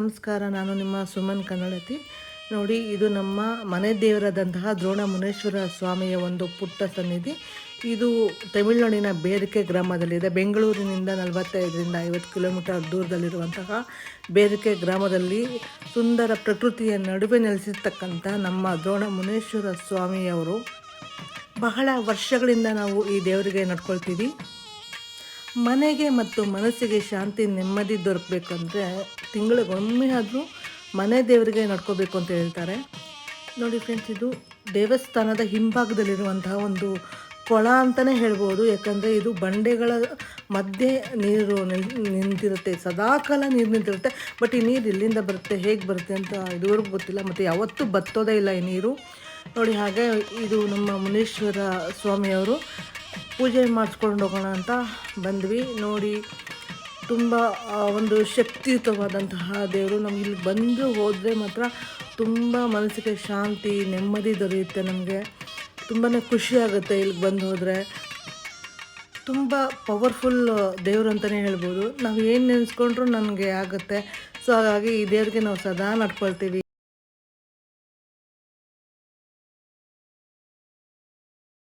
ನಮಸ್ಕಾರ, ನಾನು ನಿಮ್ಮ ಸುಮನ್ ಕನ್ನಡತಿ. ನೋಡಿ, ಇದು ನಮ್ಮ ಮನೆ ದೇವರಾದಂತಹ ದ್ರೋಣ ಮುನೇಶ್ವರ ಸ್ವಾಮಿಯ ಒಂದು ಪುಟ್ಟ ಸನ್ನಿಧಿ. ಇದು ತಮಿಳುನಾಡಿನ ಬೇರಿಕೆ ಗ್ರಾಮದಲ್ಲಿದೆ. ಬೆಂಗಳೂರಿನಿಂದ 45ರಿಂದ 50 ಕಿಲೋಮೀಟರ್ ದೂರದಲ್ಲಿರುವಂತಹ ಬೇರಿಕೆ ಗ್ರಾಮದಲ್ಲಿ ಸುಂದರ ಪ್ರಕೃತಿಯ ನಡುವೆ ನೆಲೆಸಿರ್ತಕ್ಕಂಥ ನಮ್ಮ ದ್ರೋಣ ಮುನೇಶ್ವರ ಸ್ವಾಮಿಯವರು. ಬಹಳ ವರ್ಷಗಳಿಂದ ನಾವು ಈ ದೇವರಿಗೆ ನಡ್ಕೊಳ್ತೀವಿ. ಮನೆಗೆ ಮತ್ತು ಮನಸ್ಸಿಗೆ ಶಾಂತಿ ನೆಮ್ಮದಿ ದೊರಕಬೇಕಂದ್ರೆ ತಿಂಗಳಿಗೊಮ್ಮೆ ಆದರೂ ಮನೆ ದೇವರಿಗೆ ನಡ್ಕೋಬೇಕು ಅಂತ ಹೇಳ್ತಾರೆ. ನೋಡಿ ಫ್ರೆಂಡ್ಸ್, ಇದು ದೇವಸ್ಥಾನದ ಹಿಂಭಾಗದಲ್ಲಿರುವಂತಹ ಒಂದು ಕೊಳ ಅಂತಲೇ ಹೇಳ್ಬೋದು. ಯಾಕಂದರೆ ಇದು ಬಂಡೆಗಳ ಮಧ್ಯೆ ನೀರು ನಿಂತಿರುತ್ತೆ, ಸದಾಕಾಲ ನೀರು ನಿಂತಿರುತ್ತೆ. ಬಟ್ ಈ ನೀರು ಎಲ್ಲಿಂದ ಬರುತ್ತೆ, ಹೇಗೆ ಬರುತ್ತೆ ಅಂತ ಇದುವರೆಗೂ ಗೊತ್ತಿಲ್ಲ, ಮತ್ತು ಯಾವತ್ತೂ ಬತ್ತೋದೇ ಇಲ್ಲ ಈ ನೀರು. ನೋಡಿ, ಹಾಗೆ ಇದು ನಮ್ಮ ಮುನೇಶ್ವರ ಸ್ವಾಮಿಯವರು. ಪೂಜೆ ಮಾಡಿಸ್ಕೊಂಡು ಹೋಗೋಣ ಅಂತ ಬಂದ್ವಿ. ನೋಡಿ, ತುಂಬ ಒಂದು ಶಕ್ತಿಯುತವಾದಂತಹ ದೇವರು. ನಮ್ಗೆ ಇಲ್ಲಿ ಬಂದು ಹೋದರೆ ಮಾತ್ರ ತುಂಬ ಮನಸ್ಸಿಗೆ ಶಾಂತಿ ನೆಮ್ಮದಿ ದೊರೆಯುತ್ತೆ. ನಮಗೆ ತುಂಬಾ ಖುಷಿ ಆಗುತ್ತೆ ಇಲ್ಲಿಗೆ ಬಂದು ಹೋದರೆ. ತುಂಬ ಪವರ್ಫುಲ್ ದೇವರು ಅಂತಲೇ ಹೇಳ್ಬೋದು. ನಾವು ಏನು ನೆನೆಸ್ಕೊಂಡ್ರೂ ನನಗೆ ಆಗುತ್ತೆ. ಸೊ ಹಾಗಾಗಿ ಈ ದೇವರಿಗೆ ನಾವು ಸದಾ ನಡ್ಕೊಳ್ತೀವಿ.